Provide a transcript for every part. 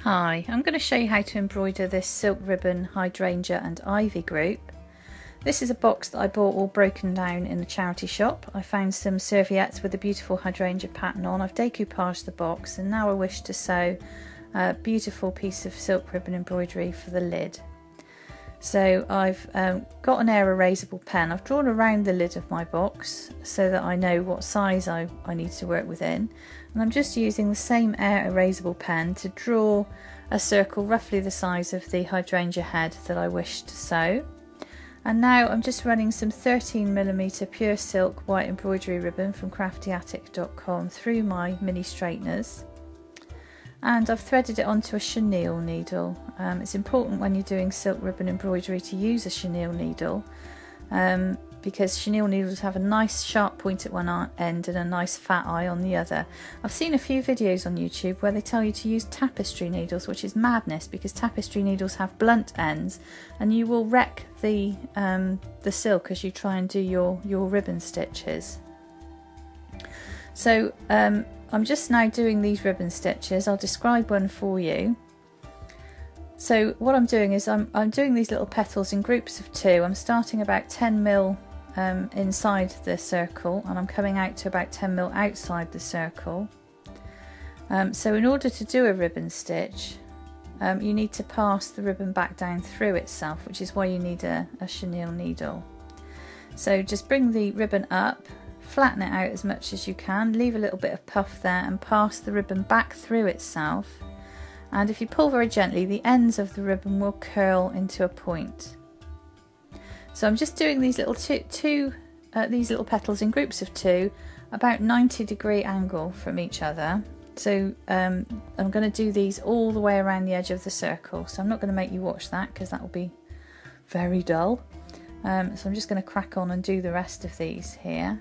Hi, I'm going to show you how to embroider this silk ribbon hydrangea and ivy group. This is a box that I bought all broken down in a charity shop. I found some serviettes with a beautiful hydrangea pattern on. I've decoupaged the box and now I wish to sew a beautiful piece of silk ribbon embroidery for the lid. So I've got an air erasable pen. I've drawn around the lid of my box so that I know what size I need to work within, and I'm just using the same air erasable pen to draw a circle roughly the size of the hydrangea head that I wish to sew. And now I'm just running some 13mm pure silk white embroidery ribbon from craftyattic.com through my mini straighteners. And I've threaded it onto a chenille needle. It's important when you're doing silk ribbon embroidery to use a chenille needle because chenille needles have a nice sharp point at one end and a nice fat eye on the other. I've seen a few videos on YouTube where they tell you to use tapestry needles, which is madness because tapestry needles have blunt ends and you will wreck the silk as you try and do your ribbon stitches. So I'm just now doing these ribbon stitches. I'll describe one for you. So what I'm doing is I'm doing these little petals in groups of two. I'm starting about 10mm inside the circle and I'm coming out to about 10mm outside the circle. So in order to do a ribbon stitch, you need to pass the ribbon back down through itself, which is why you need a chenille needle. So just bring the ribbon up, flatten it out as much as you can, leave a little bit of puff there and pass the ribbon back through itself, and if you pull very gently the ends of the ribbon will curl into a point. So I'm just doing these little these little petals in groups of two, about 90° angle from each other. So I'm going to do these all the way around the edge of the circle, so I'm not going to make you watch that because that will be very dull. So I'm just going to crack on and do the rest of these here.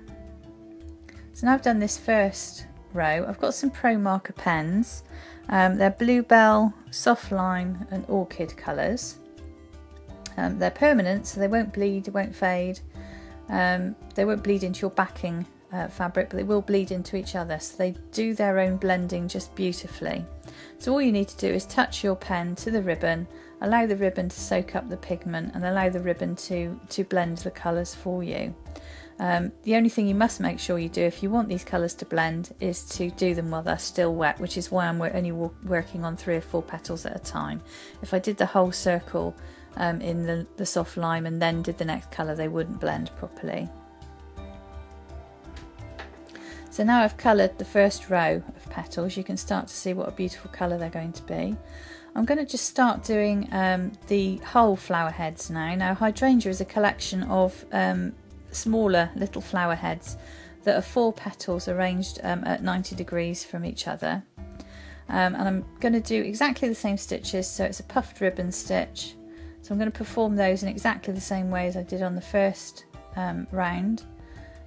So now I've done this first row, I've got some Promarker pens. They're Bluebell, Soft Lime and Orchid colours. They're permanent, so they won't bleed, won't fade. They won't bleed into your backing fabric, but they will bleed into each other, so they do their own blending just beautifully. So all you need to do is touch your pen to the ribbon, allow the ribbon to soak up the pigment and allow the ribbon to blend the colours for you. The only thing you must make sure you do if you want these colours to blend is to do them while they're still wet, which is why I'm only working on 3 or 4 petals at a time. If I did the whole circle in the soft lime and then did the next colour, they wouldn't blend properly. So now I've coloured the first row of petals, you can start to see what a beautiful colour they're going to be. I'm going to just start doing the whole flower heads now. Now hydrangea is a collection of smaller little flower heads that are 4 petals arranged at 90° from each other, and I'm going to do exactly the same stitches, so it's a puffed ribbon stitch. So I'm going to perform those in exactly the same way as I did on the first round,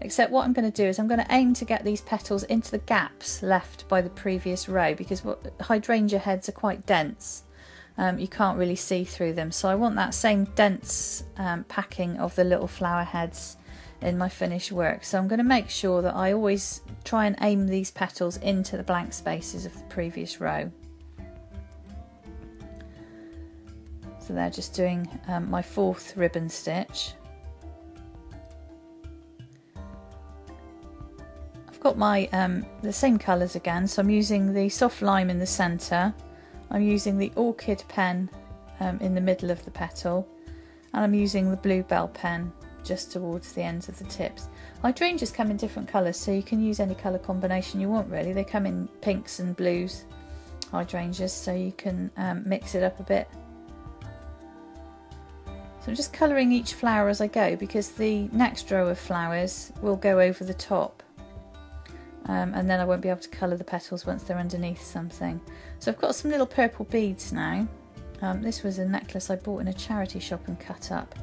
except what I'm going to do is I'm going to aim to get these petals into the gaps left by the previous row, because hydrangea heads are quite dense. You can't really see through them, so I want that same dense packing of the little flower heads in my finished work. So I'm going to make sure that I always try and aim these petals into the blank spaces of the previous row. So they're just doing my 4th ribbon stitch. I've got my the same colours again, so I'm using the soft lime in the centre, I'm using the orchid pen in the middle of the petal, and I'm using the bluebell pen just towards the ends of the tips. Hydrangeas come in different colours, so you can use any colour combination you want really. They come in pinks and blues, hydrangeas, so you can mix it up a bit. So I'm just colouring each flower as I go, because the next row of flowers will go over the top, and then I won't be able to colour the petals once they're underneath something. So I've got some little purple beads now. This was a necklace I bought in a charity shop and cut up.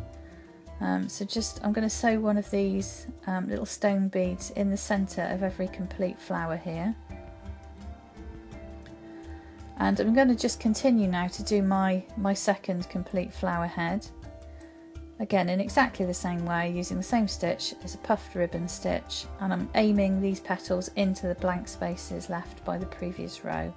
So I'm going to sew one of these little stone beads in the centre of every complete flower here. And I'm going to just continue now to do my second complete flower head. Again in exactly the same way, using the same stitch as a puffed ribbon stitch, and I'm aiming these petals into the blank spaces left by the previous row.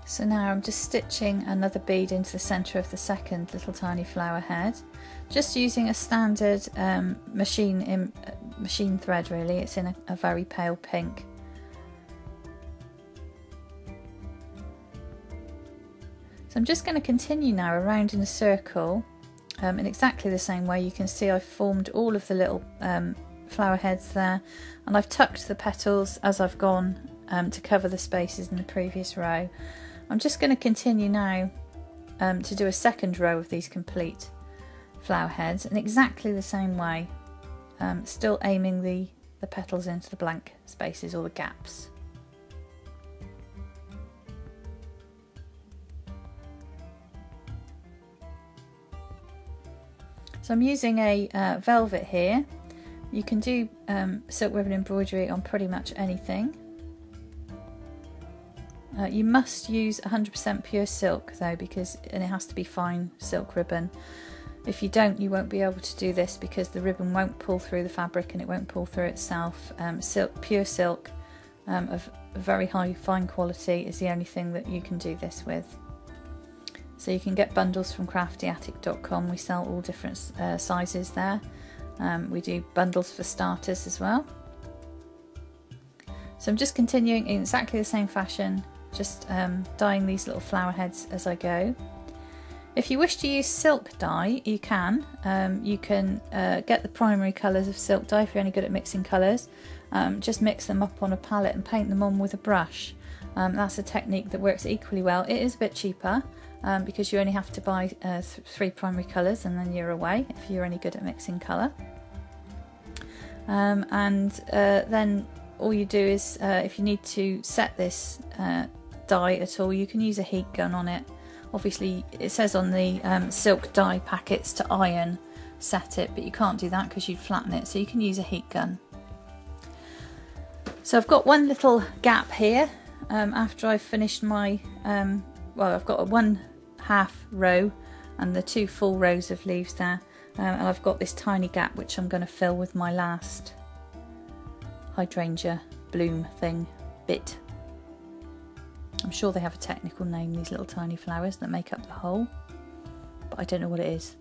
So now I'm just stitching another bead into the centre of the second little tiny flower head, just using a standard machine thread really. It's in a very pale pink. So I'm just going to continue now around in a circle in exactly the same way. You can see I've formed all of the little flower heads there, and I've tucked the petals as I've gone to cover the spaces in the previous row. I'm just going to continue now to do a second row of these complete flower heads in exactly the same way, still aiming the petals into the blank spaces or the gaps. So I'm using a velvet here. You can do silk ribbon embroidery on pretty much anything. You must use 100% pure silk though, and it has to be fine silk ribbon. If you don't, you won't be able to do this because the ribbon won't pull through the fabric and it won't pull through itself. Pure silk of very high fine quality is the only thing that you can do this with. So you can get bundles from craftyattic.com. We sell all different sizes there. We do bundles for starters as well. So I'm just continuing in exactly the same fashion, just dyeing these little flower heads as I go. If you wish to use silk dye, you can. You can get the primary colours of silk dye if you're any good at mixing colours. Just mix them up on a palette and paint them on with a brush. That's a technique that works equally well. It is a bit cheaper because you only have to buy 3 primary colours and then you're away if you're any good at mixing colour. Then all you do is, if you need to set this dye at all, you can use a heat gun on it. Obviously it says on the silk dye packets to iron set it, but you can't do that because you'd flatten it, so you can use a heat gun. So I've got one little gap here after I've finished my, well, I've got a 1/2 row and the 2 full rows of leaves there, and I've got this tiny gap which I'm going to fill with my last hydrangea bloom bit. I'm sure they have a technical name, these little tiny flowers that make up the whole, but I don't know what it is.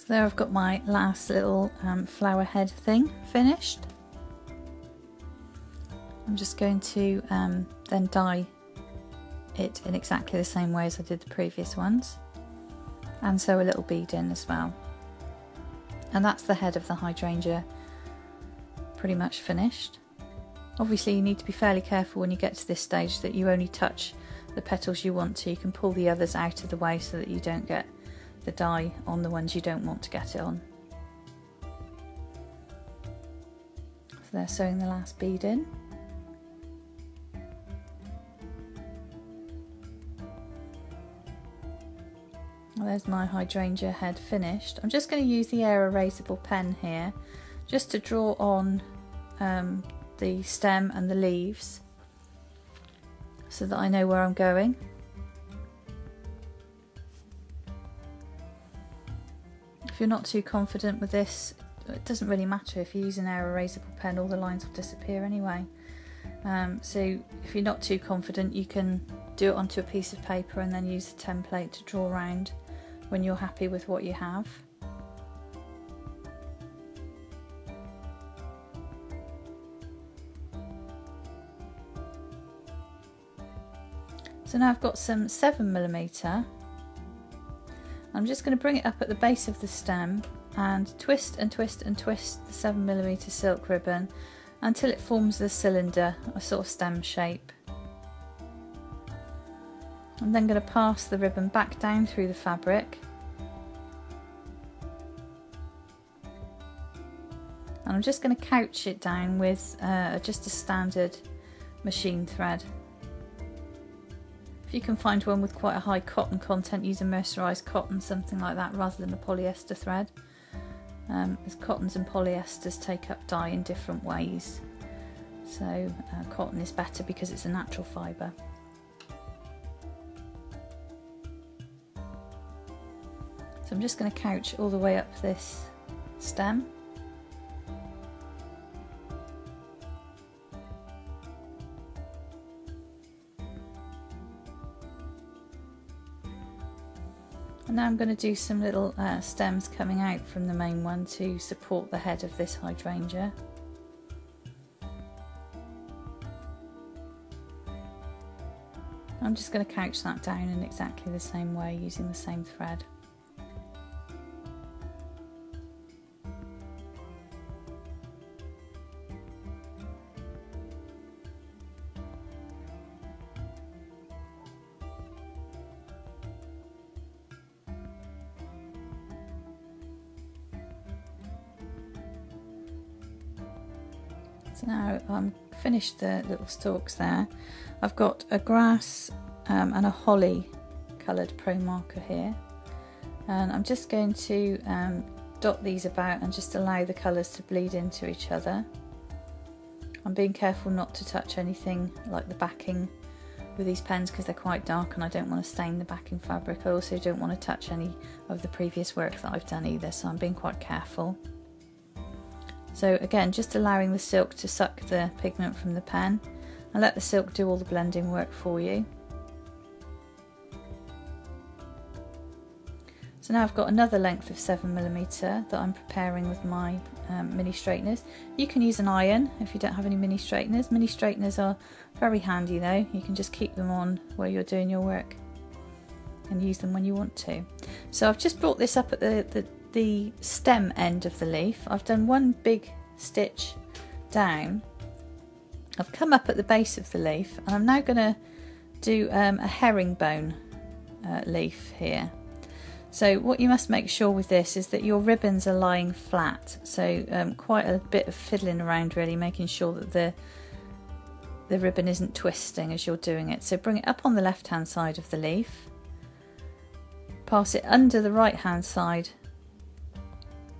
There I've got my last little flower head thing finished. I'm just going to then dye it in exactly the same way as I did the previous ones, and sew a little bead in as well. And that's the head of the hydrangea pretty much finished. Obviously you need to be fairly careful when you get to this stage that you only touch the petals you want to. You can pull the others out of the way so that you don't get the dye on the ones you don't want to get it on. So they're sewing the last bead in. Well, there's my hydrangea head finished. I'm just going to use the air erasable pen here just to draw on the stem and the leaves so that I know where I'm going. If you're not too confident with this, it doesn't really matter if you use an air erasable pen, all the lines will disappear anyway. So if you're not too confident, you can do it onto a piece of paper and then use the template to draw around when you're happy with what you have. So now I've got some 7mm. I'm just going to bring it up at the base of the stem and twist and twist and twist the 7mm silk ribbon until it forms the cylinder, a sort of stem shape. I'm then going to pass the ribbon back down through the fabric, and I'm just going to couch it down with just a standard machine thread. If you can find one with quite a high cotton content, use a mercerised cotton, something like that, rather than a polyester thread, as cottons and polyesters take up dye in different ways. So cotton is better because it's a natural fibre. So I'm just going to couch all the way up this stem. And now I'm going to do some little stems coming out from the main one to support the head of this hydrangea. I'm just going to couch that down in exactly the same way using the same thread. So now I'm finished the little stalks there. I've got a grass and a holly coloured Promarker here, and I'm just going to dot these about and just allow the colours to bleed into each other. I'm being careful not to touch anything like the backing with these pens because they're quite dark and I don't want to stain the backing fabric. I also don't want to touch any of the previous work that I've done either, so I'm being quite careful. So again, just allowing the silk to suck the pigment from the pen and let the silk do all the blending work for you. So now I've got another length of 7mm that I'm preparing with my mini straighteners. You can use an iron if you don't have any mini straighteners. Mini straighteners are very handy though. You can just keep them on where you're doing your work and use them when you want to. So I've just brought this up at the stem end of the leaf. I've done one big stitch down. I've come up at the base of the leaf and I'm now going to do a herringbone leaf here. So what you must make sure with this is that your ribbons are lying flat, so quite a bit of fiddling around really, making sure that the ribbon isn't twisting as you're doing it. So bring it up on the left hand side of the leaf, pass it under the right hand side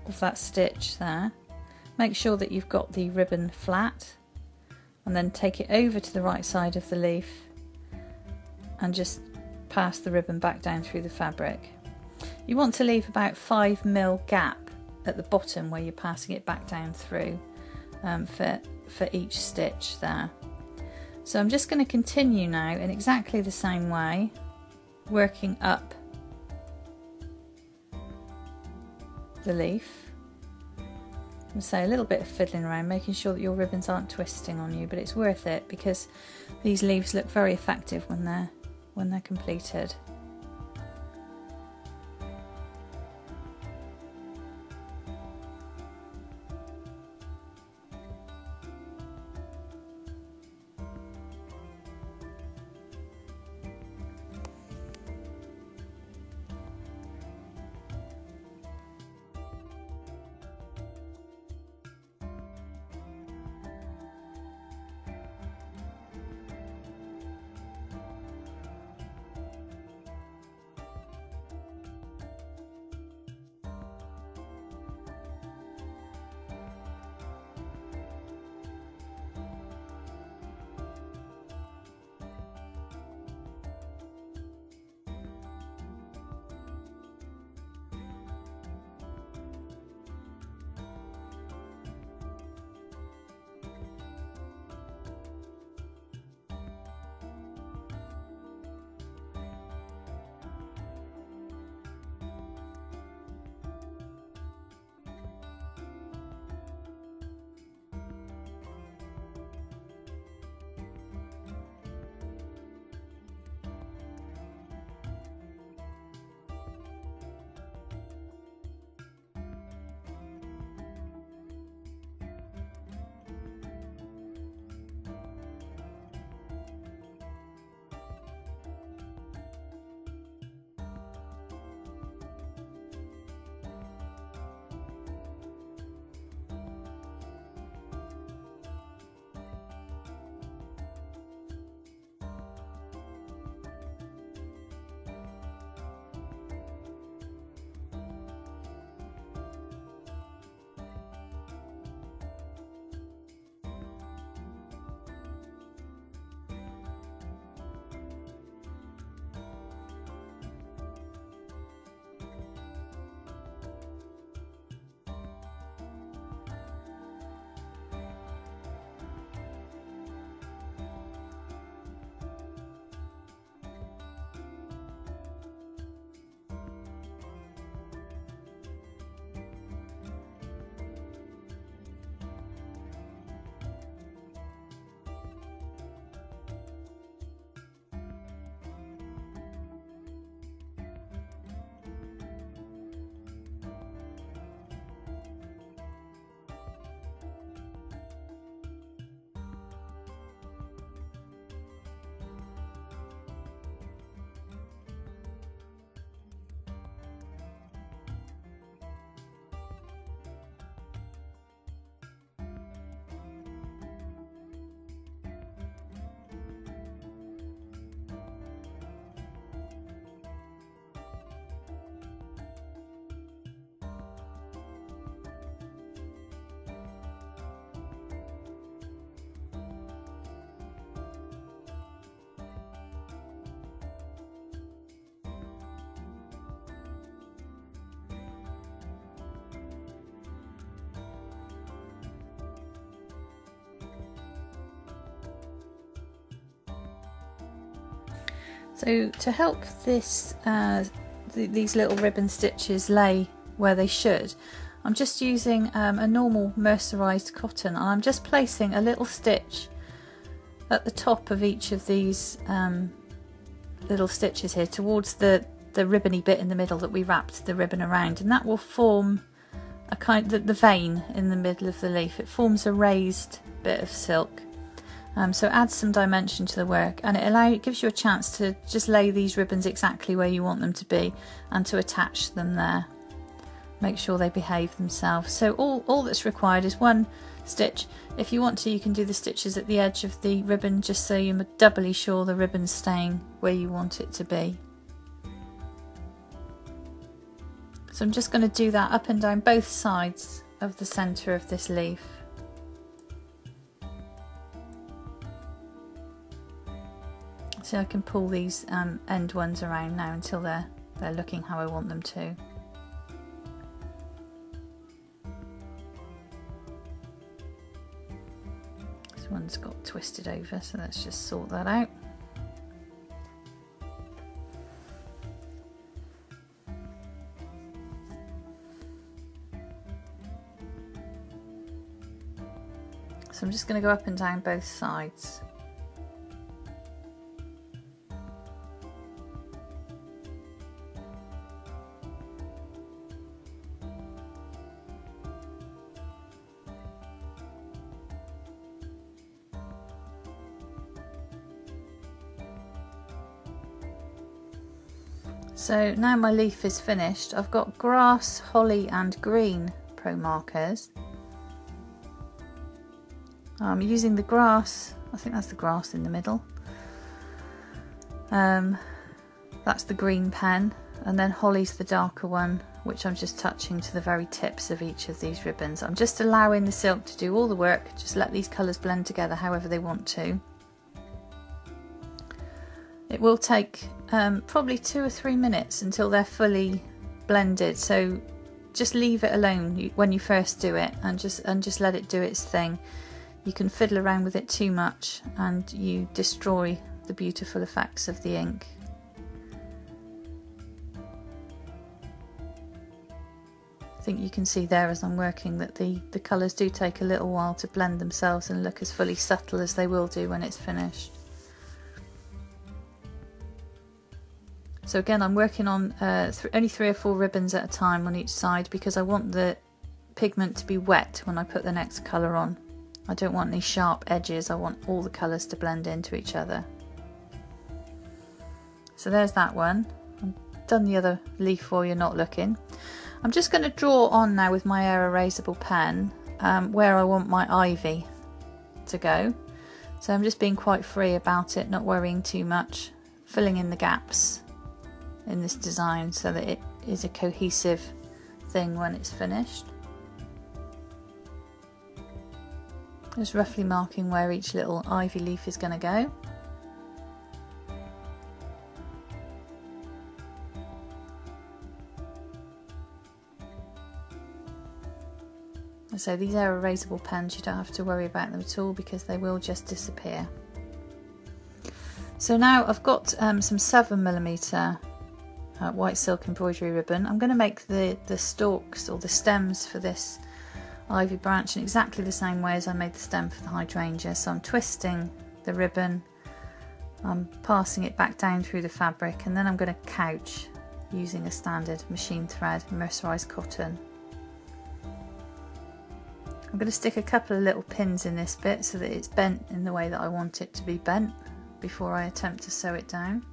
of that stitch there, make sure that you've got the ribbon flat, and then take it over to the right side of the leaf and just pass the ribbon back down through the fabric. You want to leave about 5mm gap at the bottom where you're passing it back down through for each stitch there. So I'm just going to continue now in exactly the same way, working up the leaf. And so a little bit of fiddling around, making sure that your ribbons aren't twisting on you, but it's worth it because these leaves look very effective when they're completed. So to help this these little ribbon stitches lay where they should, I'm just using a normal mercerized cotton, and I'm just placing a little stitch at the top of each of these little stitches here towards the ribbony bit in the middle that we wrapped the ribbon around, and that will form a kind of the vein in the middle of the leaf. It forms a raised bit of silk. So it adds some dimension to the work, and it gives you a chance to just lay these ribbons exactly where you want them to be and to attach them there. Make sure they behave themselves. So all that's required is one stitch. If you want to, you can do the stitches at the edge of the ribbon just so you're doubly sure the ribbon's staying where you want it to be. So I'm just going to do that up and down both sides of the centre of this leaf. So I can pull these end ones around now until they're looking how I want them to. This one's got twisted over, so let's just sort that out. So I'm just going to go up and down both sides. So now my leaf is finished. I've got grass, holly and green Promarkers. I'm using the grass, I think that's the grass in the middle. That's the green pen, and then holly's the darker one, which I'm just touching to the very tips of each of these ribbons. I'm just allowing the silk to do all the work, just let these colours blend together however they want to. It will take probably 2 or 3 minutes until they're fully blended, so just leave it alone when you first do it and just let it do its thing. You can fiddle around with it too much and you destroy the beautiful effects of the ink. I think you can see there as I'm working that the colours do take a little while to blend themselves and look as fully subtle as they will do when it's finished. So again, I'm working on only 3 or 4 ribbons at a time on each side because I want the pigment to be wet when I put the next colour on. I don't want any sharp edges, I want all the colours to blend into each other. So there's that one. I've done the other leaf while you're not looking. I'm just going to draw on now with my air erasable pen where I want my ivy to go. So I'm just being quite free about it, not worrying too much, filling in the gaps in this design so that it is a cohesive thing when it's finished. Just roughly marking where each little ivy leaf is going to go. So these are erasable pens, you don't have to worry about them at all because they will just disappear. So now I've got some 7mm white silk embroidery ribbon. I'm going to make the stalks or the stems for this ivy branch in exactly the same way as I made the stem for the hydrangea. So I'm twisting the ribbon, I'm passing it back down through the fabric, and then I'm going to couch using a standard machine thread mercerized cotton. I'm going to stick a couple of little pins in this bit so that it's bent in the way that I want it to be bent before I attempt to sew it down.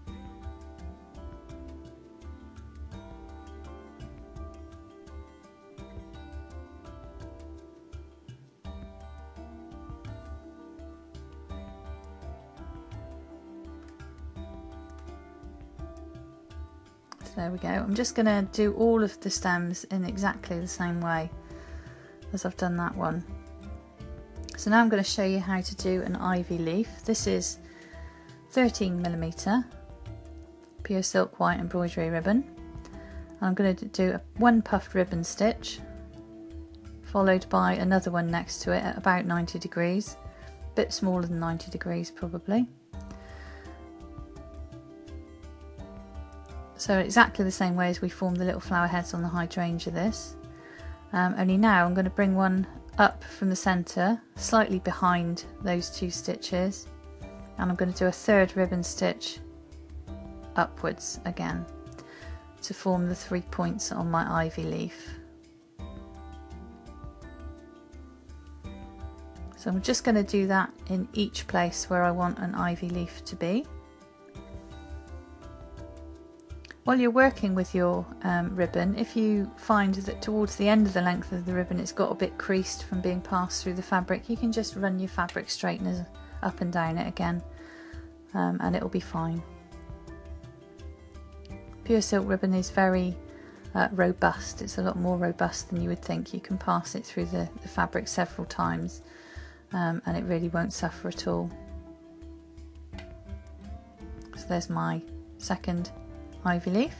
There we go. I'm just going to do all of the stems in exactly the same way as I've done that one. So now I'm going to show you how to do an ivy leaf. This is 13mm pure silk white embroidery ribbon. I'm going to do one puffed ribbon stitch followed by another one next to it at about 90 degrees, a bit smaller than 90 degrees probably. So exactly the same way as we formed the little flower heads on the hydrangea this. Only now I'm going to bring one up from the centre, slightly behind those 2 stitches, and I'm going to do a 3rd ribbon stitch upwards again to form the 3 points on my ivy leaf. So I'm just going to do that in each place where I want an ivy leaf to be. While you're working with your ribbon, if you find that towards the end of the length of the ribbon it's got a bit creased from being passed through the fabric, you can just run your fabric straighteners up and down it again, and it'll be fine. Pure silk ribbon is very robust. It's a lot more robust than you would think. You can pass it through the fabric several times, and it really won't suffer at all. So there's my 2nd ivy leaf.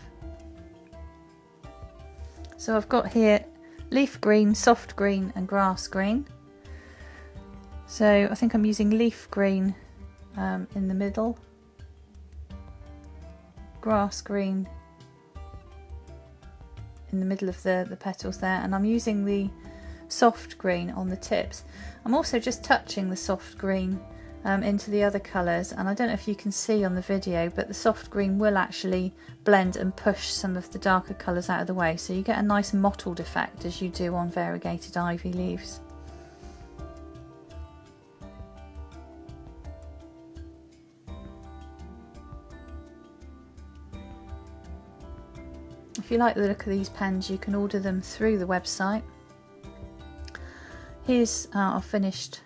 So I've got here leaf green, soft green and grass green. So I think I'm using leaf green in the middle, grass green in the middle of the petals there, and I'm using the soft green on the tips. I'm also just touching the soft green into the other colours, and I don't know if you can see on the video, but the soft green will actually blend and push some of the darker colours out of the way, so you get a nice mottled effect as you do on variegated ivy leaves. If you like the look of these pens, you can order them through the website. Here's our finished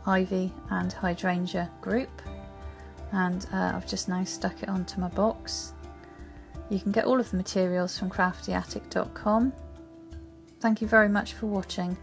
ivy and hydrangea group, and I've just now stuck it onto my box. You can get all of the materials from craftyattic.com. Thank you very much for watching.